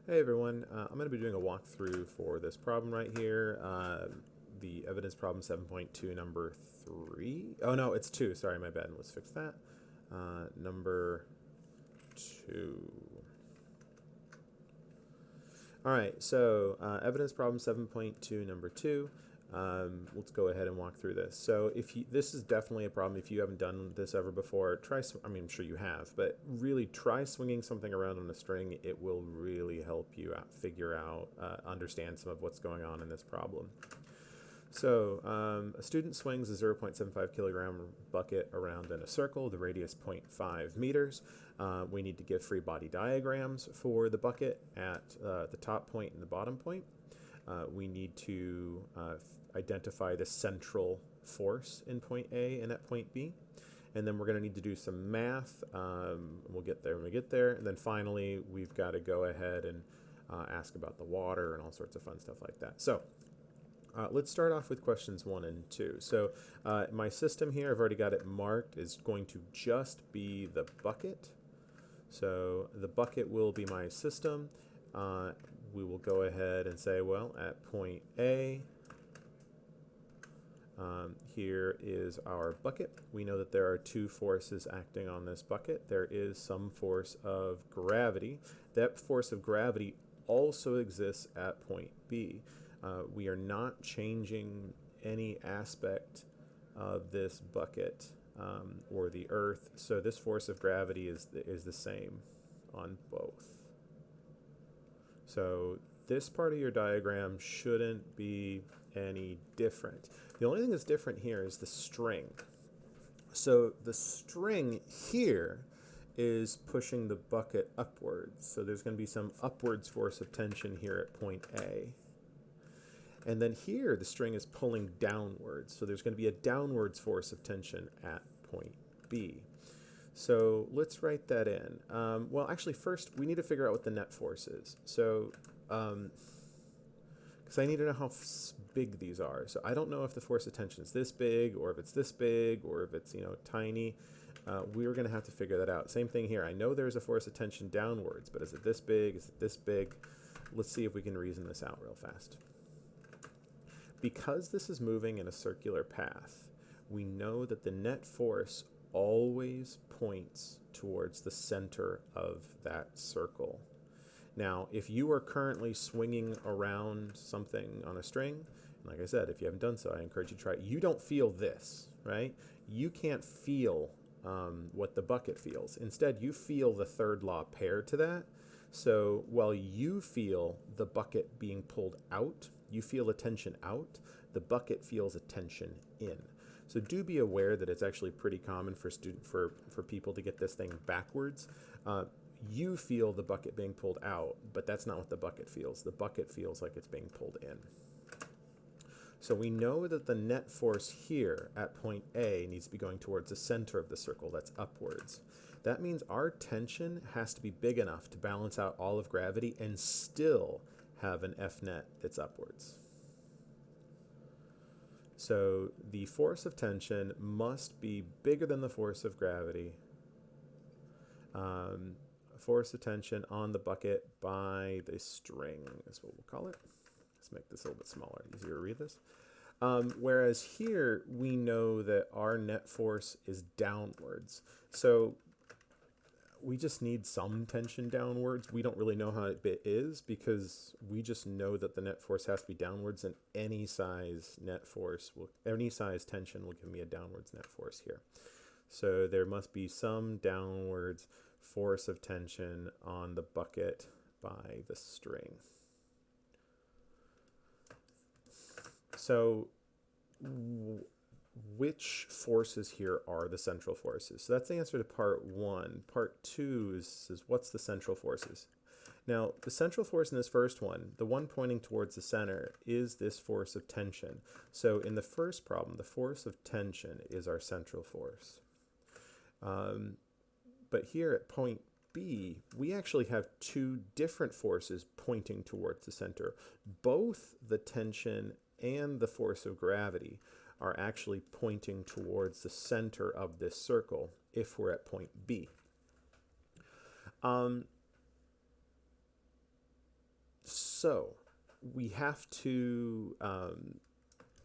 Hey everyone, I'm going to be doing a walkthrough for this problem right here. The evidence problem 7.2, number 3. Oh no, it's 2. Sorry, my bad. Let's fix that. Number 2. All right, so evidence problem 7.2, number 2. Let's go ahead and walk through this. So this is definitely a problem. If you haven't done this ever before, I mean, I'm sure you have, but really try swinging something around on a string. It will really help you figure out, understand some of what's going on in this problem. So a student swings a 0.75 kilogram bucket around in a circle, the radius 0.5 meters. We need to give free body diagrams for the bucket at the top point and the bottom point. We need to identify the central force in point A and at point B. And then we're going to need to do some math. We'll get there when we get there. And then finally, we've got to go ahead and ask about the water and all sorts of fun stuff like that. So let's start off with questions 1 and 2. So my system here, I've already got it marked, is going to just be the bucket. So the bucket will be my system. We will go ahead and say, well, at point A, here is our bucket. We know that there are two forces acting on this bucket. There is some force of gravity. That force of gravity also exists at point B. We are not changing any aspect of this bucket or the earth, so this force of gravity is the same on both. So this part of your diagram shouldn't be any different. The only thing that's different here is the string. So the string here is pushing the bucket upwards. So there's going to be some upwards force of tension here at point A. And then here the string is pulling downwards. So there's going to be a downwards force of tension at point B. So let's write that in. Well, actually, first we need to figure out what the net force is. So, because I need to know how big these are. So I don't know if the force of tension is this big, or if it's this big, or if it's tiny. We're going to have to figure that out. Same thing here. I know there's a force of tension downwards, but is it this big? Is it this big? Let's see if we can reason this out real fast. Because this is moving in a circular path, we know that the net force always points towards the center of that circle. Now, if you are currently swinging around something on a string, like I said, if you haven't done so, I encourage you to try it. You don't feel this, right? You can't feel what the bucket feels. Instead, you feel the third law paired to that. So while you feel the bucket being pulled out, you feel a tension out, the bucket feels a tension in. So do be aware that it's actually pretty common for people to get this thing backwards. You feel the bucket being pulled out, but that's not what the bucket feels. The bucket feels like it's being pulled in. So we know that the net force here at point A needs to be going towards the center of the circle, that's upwards. That means our tension has to be big enough to balance out all of gravity and still have an F net that's upwards. So the force of tension must be bigger than the force of gravity. Force of tension on the bucket by the string is what we'll call it. Let's make this a little bit smaller, easier to read this. Whereas here we know that our net force is downwards. So we just need some tension downwards. We don't really know how it is because we just know that the net force has to be downwards, and any size tension will give me a downwards net force here. So there must be some downwards force of tension on the bucket by the string. So which forces here are the central forces? So that's the answer to part 1. Part 2 is what's the central forces? Now, the central force in this first one, the one pointing towards the center, is this force of tension. So in the first problem, the force of tension is our central force. But here at point B, we actually have two different forces pointing towards the center. Both the tension and the force of gravity are actually pointing towards the center of this circle if we're at point B. So we have to,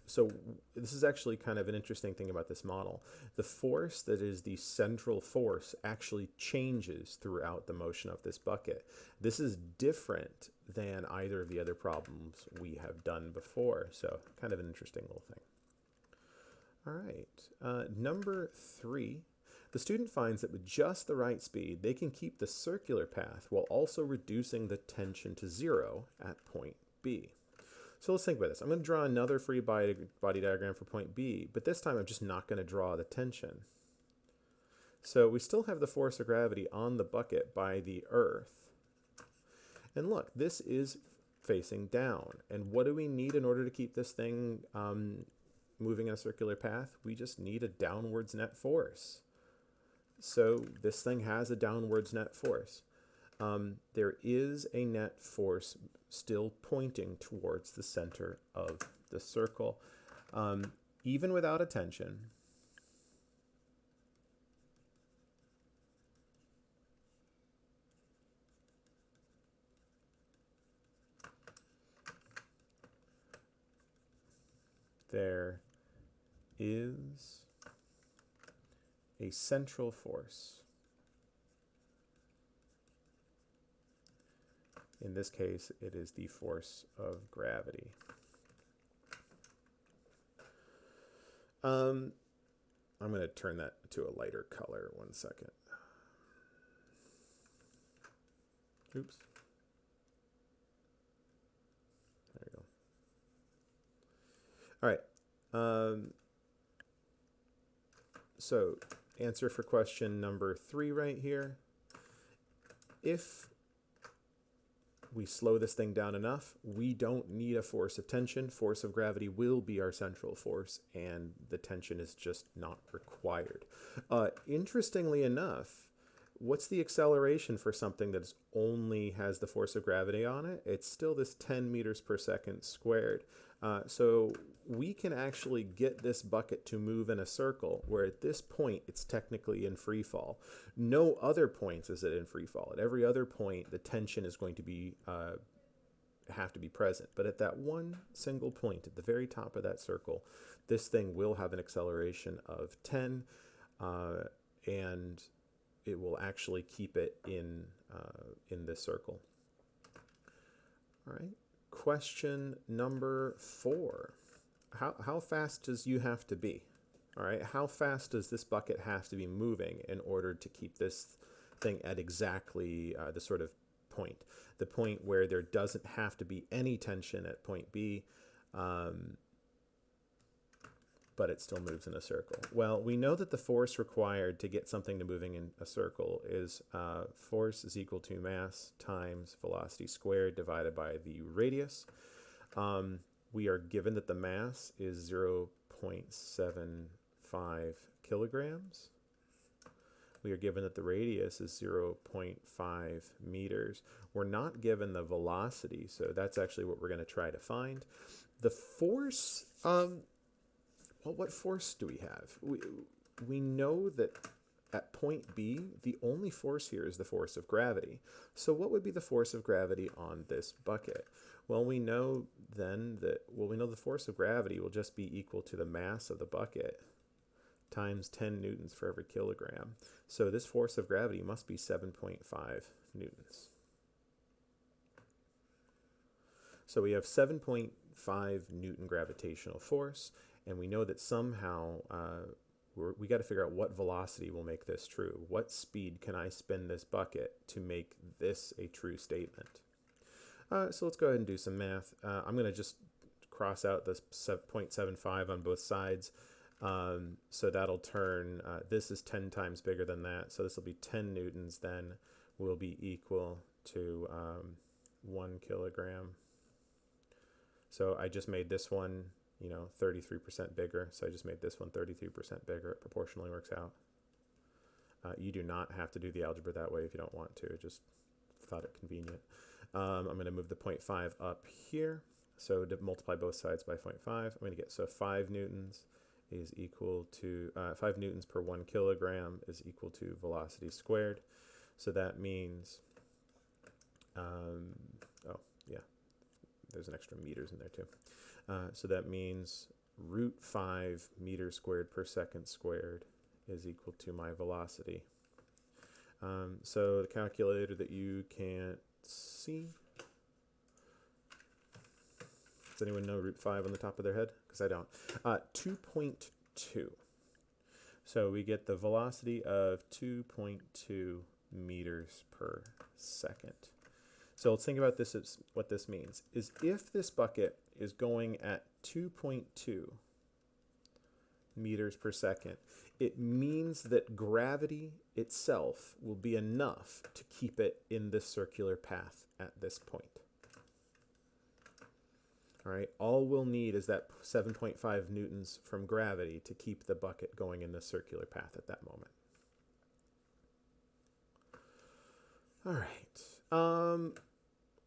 so this is actually kind of an interesting thing about this model. The force that is the central force actually changes throughout the motion of this bucket. This is different than either of the other problems we have done before. So kind of an interesting little thing. All right, number 3. The student finds that with just the right speed, they can keep the circular path while also reducing the tension to 0 at point B. So let's think about this. I'm going to draw another free body diagram for point B, but this time I'm just not going to draw the tension. So we still have the force of gravity on the bucket by the earth. And look, this is facing down. And what do we need in order to keep this thing moving in a circular path? We just need a downwards net force. So this thing has a downwards net force. There is a net force still pointing towards the center of the circle. Even without a tension, there is a central force. In this case, it is the force of gravity. I'm going to turn that to a lighter color. 1 second. Oops. There we go. All right. So answer for question number 3 right here. If we slow this thing down enough, we don't need a force of tension. Force of gravity will be our central force, and the tension is just not required. Interestingly enough, what's the acceleration for something that only has the force of gravity on it? It's still this 10 meters per second squared. So we can actually get this bucket to move in a circle where at this point it's technically in free fall. No other points is it in free fall. At every other point, the tension is going to be have to be present. But at that one single point at the very top of that circle, this thing will have an acceleration of 10, and it will actually keep it in this circle. All right. Question number 4. How fast does you have to be? All right. How fast does this bucket have to be moving in order to keep this thing at exactly the sort of point? The point where there doesn't have to be any tension at point B, but it still moves in a circle. Well, we know that the force required to get something to moving in a circle is force is equal to mass times velocity squared divided by the radius. We are given that the mass is 0.75 kilograms. We are given that the radius is 0.5 meters. We're not given the velocity, so that's actually what we're going to try to find. The force, well, what force do we have? We know that at point B, the only force here is the force of gravity. So what would be the force of gravity on this bucket? Well, we know then that, we know the force of gravity will just be equal to the mass of the bucket times 10 newtons for every kilogram. So this force of gravity must be 7.5 newtons. So we have 7.5 Newton gravitational force, and we know that somehow we got to figure out what velocity will make this true. What speed can I spin this bucket to make this a true statement? So let's go ahead and do some math. I'm going to just cross out this 0.75 on both sides. So that'll turn, this is 10 times bigger than that. So this will be 10 newtons then will be equal to 1 kilogram. So I just made this one, 33% bigger. So I just made this one 33% bigger. It proportionally works out. You do not have to do the algebra that way if you don't want to. Just thought it convenient. I'm going to move the 0.5 up here. So to multiply both sides by 0.5, I'm going to get, so 5 newtons is equal to, 5 newtons per 1 kilogram is equal to velocity squared. So that means, there's an extra meters in there too. So that means root 5 meters squared per second squared is equal to my velocity. So the calculator that you can't see, does anyone know root 5 on the top of their head? Because I don't. 2.2. So we get the velocity of 2.2 meters per second. So let's think about this as what this means is if this bucket is going at 2.2 meters per second, it means that gravity itself will be enough to keep it in this circular path at this point. All right, all we'll need is that 7.5 newtons from gravity to keep the bucket going in the circular path at that moment. All right.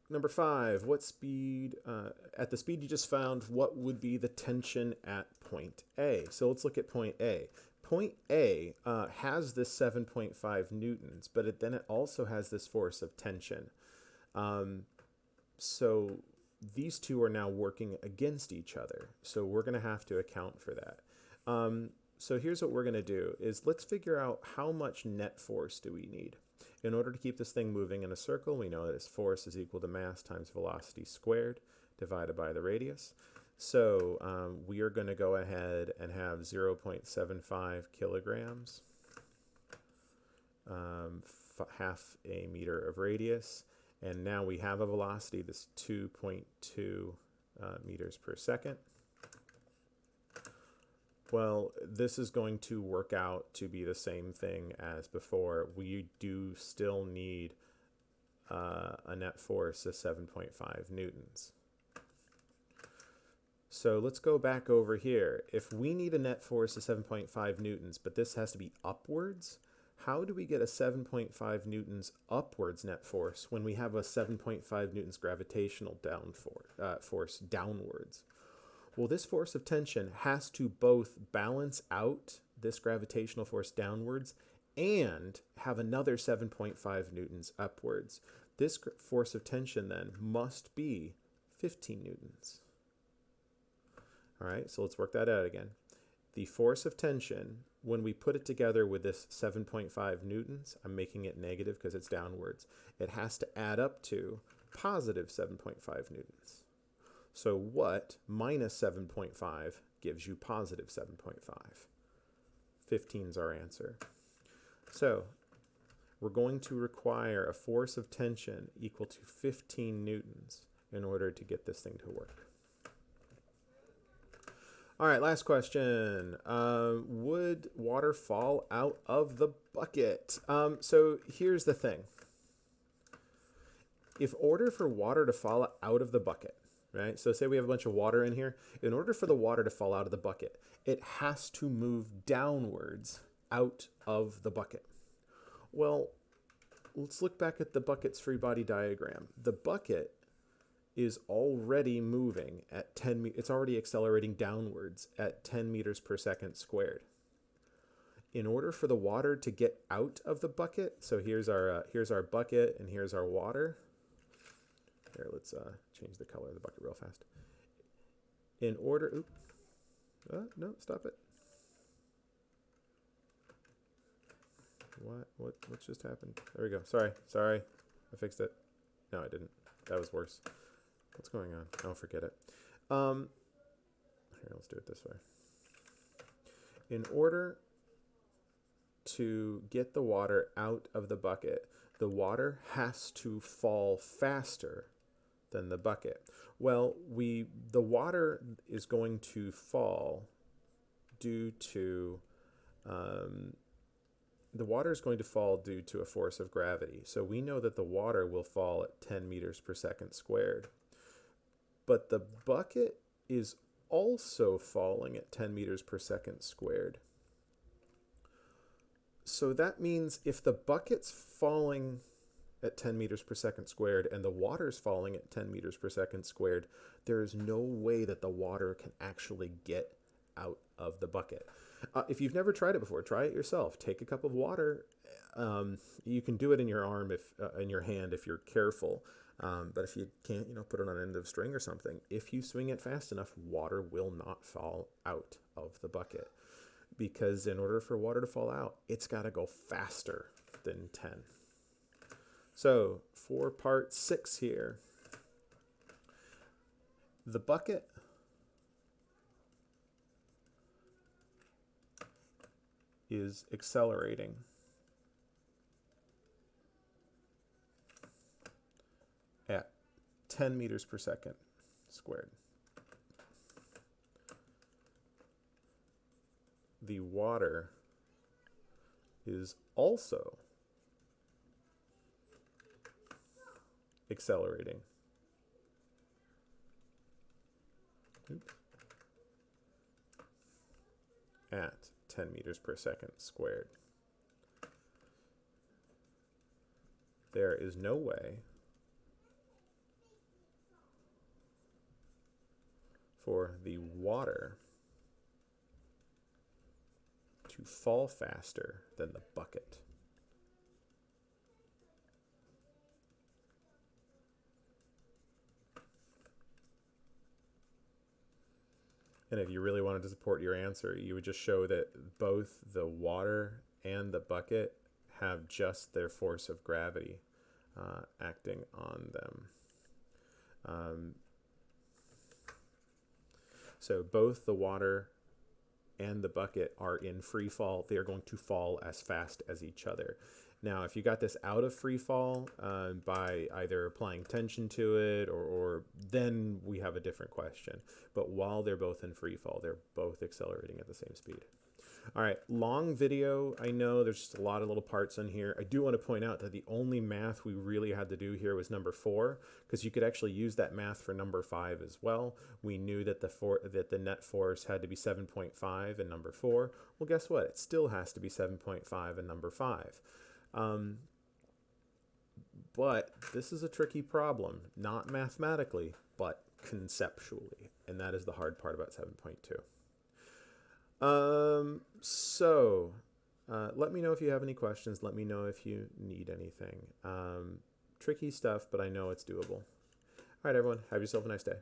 Number 5, what speed, at the speed you just found, what would be the tension at point A? So let's look at point A. Point A has this 7.5 newtons, but then it also has this force of tension. So these two are now working against each other. So we're going to have to account for that. So here's what we're going to do is let's figure out how much net force do we need. In order to keep this thing moving in a circle, we know that its force is equal to mass times velocity squared divided by the radius. So we are going to go ahead and have 0.75 kilograms, half a meter of radius. And now we have a velocity that's 2.2 meters per second. Well, this is going to work out to be the same thing as before. We do still need a net force of 7.5 newtons. So let's go back over here. If we need a net force of 7.5 newtons, but this has to be upwards, how do we get a 7.5 newtons upwards net force when we have a 7.5 newtons gravitational force downwards? Well, this force of tension has to both balance out this gravitational force downwards and have another 7.5 newtons upwards. This force of tension then must be 15 newtons. All right, so let's work that out again. The force of tension, when we put it together with this 7.5 newtons, I'm making it negative because it's downwards, it has to add up to positive 7.5 newtons. So what minus 7.5 gives you positive 7.5? 15 is our answer. So we're going to require a force of tension equal to 15 newtons in order to get this thing to work. All right, last question. Would water fall out of the bucket? So here's the thing. In order for water to fall out of the bucket, right? So say we have a bunch of water in here. In order for the water to fall out of the bucket, it has to move downwards out of the bucket. Well, let's look back at the bucket's free body diagram. The bucket is already moving at 10, it's already accelerating downwards at 10 meters per second squared. In order for the water to get out of the bucket, so here's our bucket and here's our water. Here, let's change the color of the bucket real fast. In order, no, stop it. What just happened? There we go. Sorry, I fixed it. No, I didn't. That was worse. What's going on? Oh, forget it. Here, let's do it this way. In order to get the water out of the bucket, the water has to fall faster than the bucket. Well, the water is going to fall due to a force of gravity. So we know that the water will fall at 10 meters per second squared. But the bucket is also falling at 10 meters per second squared. So that means if the bucket's falling at 10 meters per second squared and the water's falling at 10 meters per second squared, there is no way that the water can actually get out of the bucket. If you've never tried it before, try it yourself. Take a cup of water. You can do it in your arm, in your hand if you're careful. But if you can't, put it on an end of string or something, if you swing it fast enough, water will not fall out of the bucket. Because in order for water to fall out, it's got to go faster than 10. So for part 6 here, the bucket is accelerating at 10 meters per second squared. The water is also accelerating at 10 meters per second squared. There is no way for the water to fall faster than the bucket. And if you really wanted to support your answer, you would just show that both the water and the bucket have just their force of gravity acting on them. So both the water and the bucket are in free fall. They are going to fall as fast as each other. Now, if you got this out of free fall by either applying tension to it or then we have a different question. But while they're both in free fall, they're both accelerating at the same speed. All right, long video. I know there's just a lot of little parts in here. I do want to point out that the only math we really had to do here was number 4, because you could actually use that math for number 5 as well. We knew that the net force had to be 7.5 in number 4. Well, guess what? It still has to be 7.5 in number 5. But this is a tricky problem, not mathematically, but conceptually. And that is the hard part about 7.2. Let me know if you have any questions. Let me know if you need anything. Tricky stuff, but I know it's doable. All right, everyone, have yourself a nice day.